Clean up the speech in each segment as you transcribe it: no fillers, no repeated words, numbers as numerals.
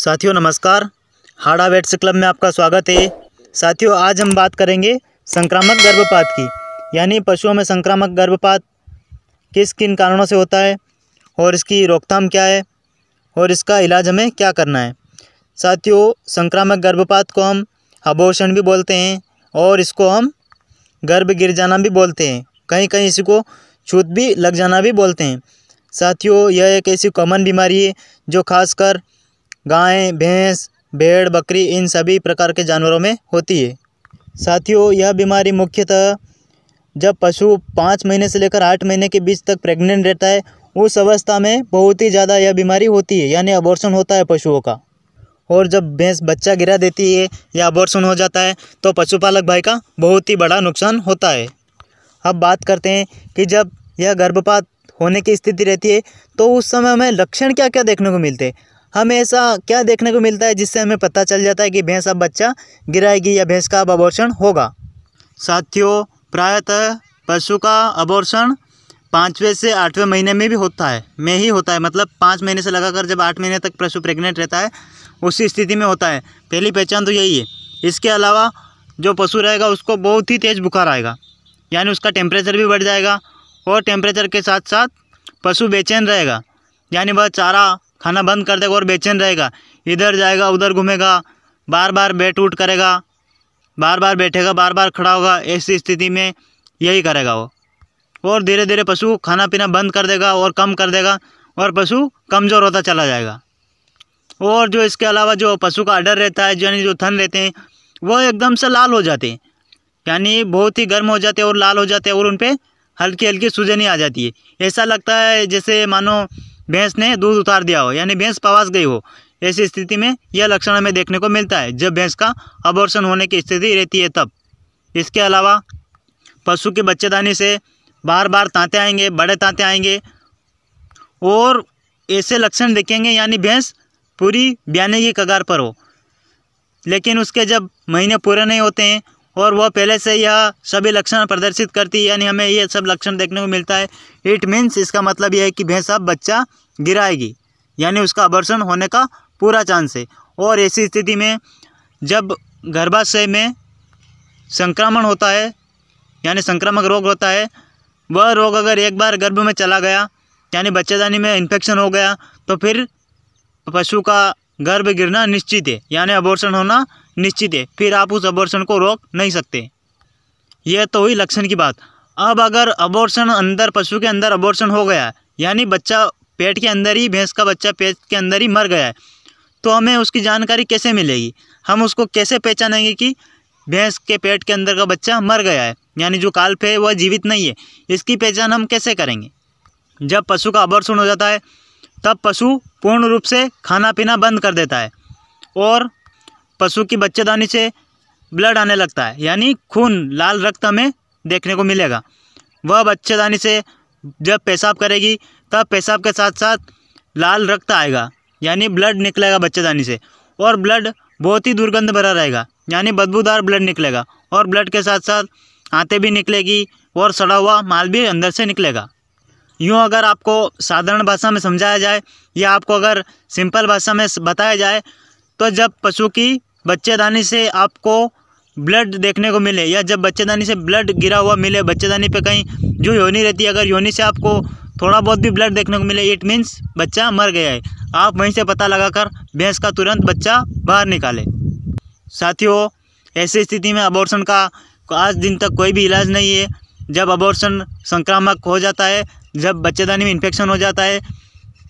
साथियों नमस्कार। हाड़ा weights club में आपका स्वागत है। साथियों आज हम बात करेंगे संक्रामक गर्भपात की, यानी पशुओं में संक्रामक गर्भपात किस किन कारणों से होता है और इसकी रोकथाम क्या है और इसका इलाज हमें क्या करना है। साथियों संक्रामक गर्भपात को हम अबॉर्शन भी बोलते हैं और इसको हम गर्भ गिर जाना भी बोलते हैं, कहीं कहीं इसी को छूत भी लग जाना भी बोलते हैं। साथियों यह एक ऐसी कॉमन बीमारी है जो खासकर गाय, भैंस, भेड़, बकरी इन सभी प्रकार के जानवरों में होती है। साथियों यह बीमारी मुख्यतः जब पशु 5 महीने से लेकर 8 महीने के बीच तक प्रेग्नेंट रहता है, उस अवस्था में बहुत ही ज़्यादा यह बीमारी होती है, यानी अबॉर्शन होता है पशुओं का। और जब भैंस बच्चा गिरा देती है या अबॉर्शन हो जाता है तो पशुपालक भाई का बहुत ही बड़ा नुकसान होता है। अब बात करते हैं कि जब यह गर्भपात होने की स्थिति रहती है तो उस समय हमें लक्षण क्या क्या देखने को मिलते हैं, हमें ऐसा क्या देखने को मिलता है जिससे हमें पता चल जाता है कि भैंस अब बच्चा गिराएगी या भैंस का अब अबॉर्शन होगा। साथियों प्रायतः पशु का अबॉर्शन 5वें से 8वें महीने में भी होता है, मतलब 5 महीने से लगाकर जब 8 महीने तक पशु प्रेग्नेंट रहता है उसी स्थिति में होता है। पहली पहचान तो यही है। इसके अलावा जो पशु रहेगा उसको बहुत ही तेज़ बुखार आएगा, यानी उसका टेम्परेचर भी बढ़ जाएगा और टेम्परेचर के साथ साथ पशु बेचैन रहेगा, यानी वह चारा खाना बंद कर देगा और बेचैन रहेगा, इधर जाएगा उधर घूमेगा, बार बार बैठ उठ करेगा, बार बार बैठेगा, बार बार खड़ा होगा। ऐसी स्थिति में यही करेगा वो, और धीरे धीरे पशु खाना पीना बंद कर देगा और कम कर देगा और पशु कमज़ोर होता चला जाएगा। और जो इसके अलावा जो पशु का अडर रहता है, यानी जो थन रहते हैं, वह एकदम से लाल हो जाते हैं, यानी बहुत ही गर्म हो जाते हैं और लाल हो जाते हैं और उन पर हल्की हल्की सूजनी आ जाती है। ऐसा लगता है जैसे मानो भैंस ने दूध उतार दिया हो, यानी भैंस पवास गई हो। ऐसी स्थिति में यह लक्षण हमें देखने को मिलता है जब भैंस का अबॉर्शन होने की स्थिति रहती है तब। इसके अलावा पशु के बच्चेदानी से बार बार तांते आएंगे, बड़े तांते आएंगे और ऐसे लक्षण दिखेंगे यानी भैंस पूरी ब्याने की कगार पर हो, लेकिन उसके जब महीने पूरे नहीं होते हैं और वह पहले से यह सभी लक्षण प्रदर्शित करती है, यानी हमें ये सब लक्षण देखने को मिलता है, इट मीन्स इसका मतलब यह है कि भैंस अब बच्चा गिराएगी, यानी उसका अबॉर्शन होने का पूरा चांस है। और ऐसी स्थिति में जब गर्भाशय में संक्रमण होता है, यानी संक्रामक रोग होता है, वह रोग अगर एक बार गर्भ में चला गया, यानी बच्चेदानी में इन्फेक्शन हो गया, तो फिर पशु का गर्भ गिरना निश्चित है, यानी अबॉर्शन होना निश्चित है। फिर आप उस अबॉर्शन को रोक नहीं सकते। यह तो हुई लक्षण की बात। अब अगर अबॉर्शन अंदर पशु के अंदर अबॉर्शन हो गया है, यानी बच्चा पेट के अंदर ही, भैंस का बच्चा पेट के अंदर ही मर गया है, तो हमें उसकी जानकारी कैसे मिलेगी, हम उसको कैसे पहचानेंगे कि भैंस के पेट के अंदर का बच्चा मर गया है, यानी जो काल्प है वह जीवित नहीं है, इसकी पहचान हम कैसे करेंगे। जब पशु का अबॉर्शन हो जाता है तब पशु पूर्ण रूप से खाना पीना बंद कर देता है और पशु की बच्चेदानी से ब्लड आने लगता है, यानी खून, लाल रक्त हमें देखने को मिलेगा। वह बच्चेदानी से जब पेशाब करेगी तब पेशाब के साथ साथ लाल रक्त आएगा, यानी ब्लड निकलेगा बच्चेदानी से, और ब्लड बहुत ही दुर्गंध भरा रहेगा, यानी बदबूदार ब्लड निकलेगा, और ब्लड के साथ साथ आंतें भी निकलेगी और सड़ा हुआ माल भी अंदर से निकलेगा। यूँ अगर आपको साधारण भाषा में समझाया जाए या आपको अगर सिंपल भाषा में बताया जाए तो जब पशु की बच्चेदानी से आपको ब्लड देखने को मिले या जब बच्चेदानी से ब्लड गिरा हुआ मिले, बच्चेदानी पे कहीं जो योनि रहती है, अगर योनि से आपको थोड़ा बहुत भी ब्लड देखने को मिले, इट मीन्स बच्चा मर गया है। आप वहीं से पता लगाकर भैंस का तुरंत बच्चा बाहर निकालें। साथियों ऐसी स्थिति में अबॉर्शन का आज दिन तक कोई भी इलाज नहीं है। जब अबॉर्शन संक्रामक हो जाता है, जब बच्चेदानी में इन्फेक्शन हो जाता है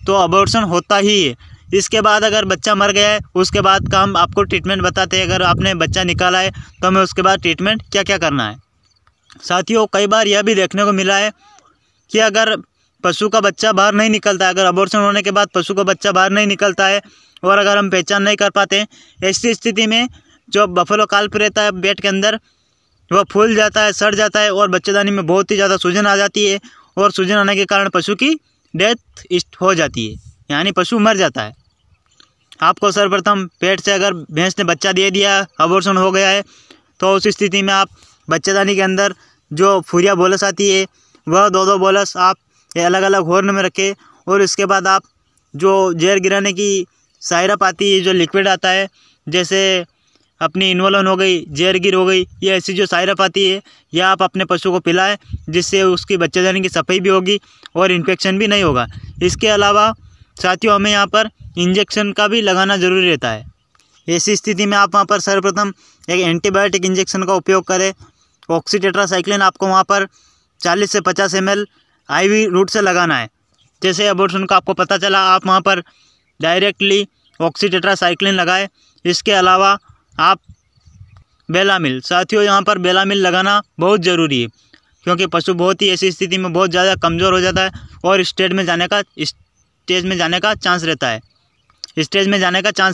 तो अबॉर्शन होता ही है। इसके बाद अगर बच्चा मर गया है उसके बाद का हम आपको ट्रीटमेंट बताते हैं। अगर आपने बच्चा निकाला है तो हमें उसके बाद ट्रीटमेंट क्या क्या करना है। साथियों कई बार यह भी देखने को मिला है कि अगर पशु का बच्चा बाहर नहीं निकलता है, अगर अबॉर्शन होने के बाद पशु का बच्चा बाहर नहीं निकलता है और अगर हम पहचान नहीं कर पाते, ऐसी स्थिति में जो बफेलो काल्प रहता है पेट के अंदर वह फूल जाता है, सड़ जाता है और बच्चेदानी में बहुत ही ज़्यादा सूजन आ जाती है और सूजन आने के कारण पशु की डेथ हो जाती है, यानी पशु मर जाता है। आपको सर्वप्रथम पेट से अगर भैंस ने बच्चा दे दिया, अबॉर्शन हो गया है, तो उस स्थिति में आप बच्चेदानी के अंदर जो फूरिया बोलस आती है वह 2-2 बोलस आप अलग अलग हॉर्न में रखें और इसके बाद आप जो जहर गिराने की सायरापाती जो लिक्विड आता है, जैसे अपनी इन्वोलन हो गई, जेरगिर हो गई, ये ऐसी जो सायरापाती है, यह आप अपने पशु को पिलाएं, जिससे उसकी बच्चे जाने की सफाई भी होगी और इन्फेक्शन भी नहीं होगा। इसके अलावा साथियों हमें यहाँ पर इंजेक्शन का भी लगाना ज़रूरी रहता है। ऐसी स्थिति में आप वहाँ पर सर्वप्रथम एक एंटीबायोटिक इंजेक्शन का उपयोग करें। ऑक्सीटेट्रासाइक्लिन आपको वहाँ पर 40 से 50 ml IV रूट से लगाना है। जैसे अबॉर्शन का आपको पता चला, आप वहाँ पर डायरेक्टली ऑक्सीटेट्रासाइक्लिन लगाएं। इसके अलावा आप बेलामिल, साथियों यहाँ पर बेलामिल लगाना बहुत ज़रूरी है, क्योंकि पशु बहुत ही ऐसी स्थिति में बहुत ज़्यादा कमज़ोर हो जाता है और स्टेज में जाने का चांस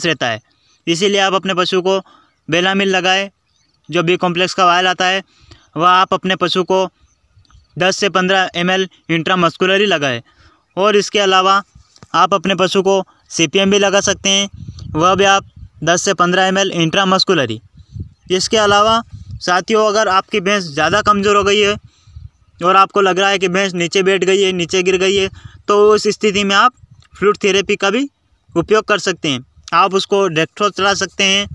रहता है। इसीलिए आप अपने पशु को बेलामिल लगाएं। जो बी कॉम्प्लेक्स का वायल आता है वह आप अपने पशु को 10 से 15 ml इंट्रामस्कुलरी लगाएं। और इसके अलावा आप अपने पशु को CPM भी लगा सकते हैं, वह भी आप 10 से 15 ml इंट्रामस्कुलरी। इसके अलावा साथियों अगर आपकी भैंस ज़्यादा कमज़ोर हो गई है और आपको लग रहा है कि भैंस नीचे बैठ गई है, नीचे गिर गई है, तो उस स्थिति में आप फ्लूइड थेरेपी का भी उपयोग कर सकते हैं। आप उसको डेक्ट्रोज चढ़ा सकते हैं,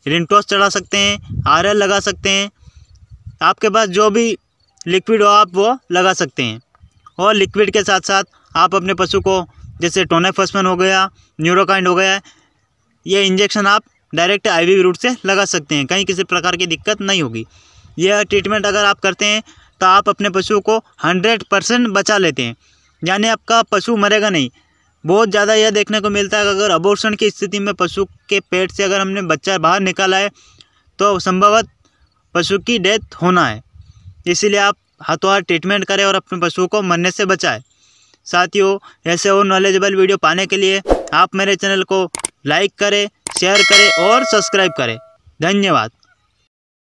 रिंटोस चढ़ा सकते हैं, RL लगा सकते हैं। आपके पास जो भी लिक्विड हो आप वो लगा सकते हैं। और लिक्विड के साथ साथ आप अपने पशु को जैसे टोनाफॉस्फेन हो गया, न्यूरोकाइंड हो गया, ये इंजेक्शन आप डायरेक्ट IV रूट से लगा सकते हैं। कहीं किसी प्रकार की दिक्कत नहीं होगी। यह ट्रीटमेंट अगर आप करते हैं तो आप अपने पशु को 100% बचा लेते हैं, यानी आपका पशु मरेगा नहीं। बहुत ज़्यादा यह देखने को मिलता है कि अगर अबॉर्शन की स्थिति में पशु के पेट से अगर हमने बच्चा बाहर निकाला है तो संभवतः पशु की डेथ होना है। इसीलिए आप हाथों हाथ ट्रीटमेंट करें और अपने पशु को मरने से बचाएं। साथियों ऐसे और नॉलेजेबल वीडियो पाने के लिए आप मेरे चैनल को लाइक करें, शेयर करें और सब्सक्राइब करें। धन्यवाद।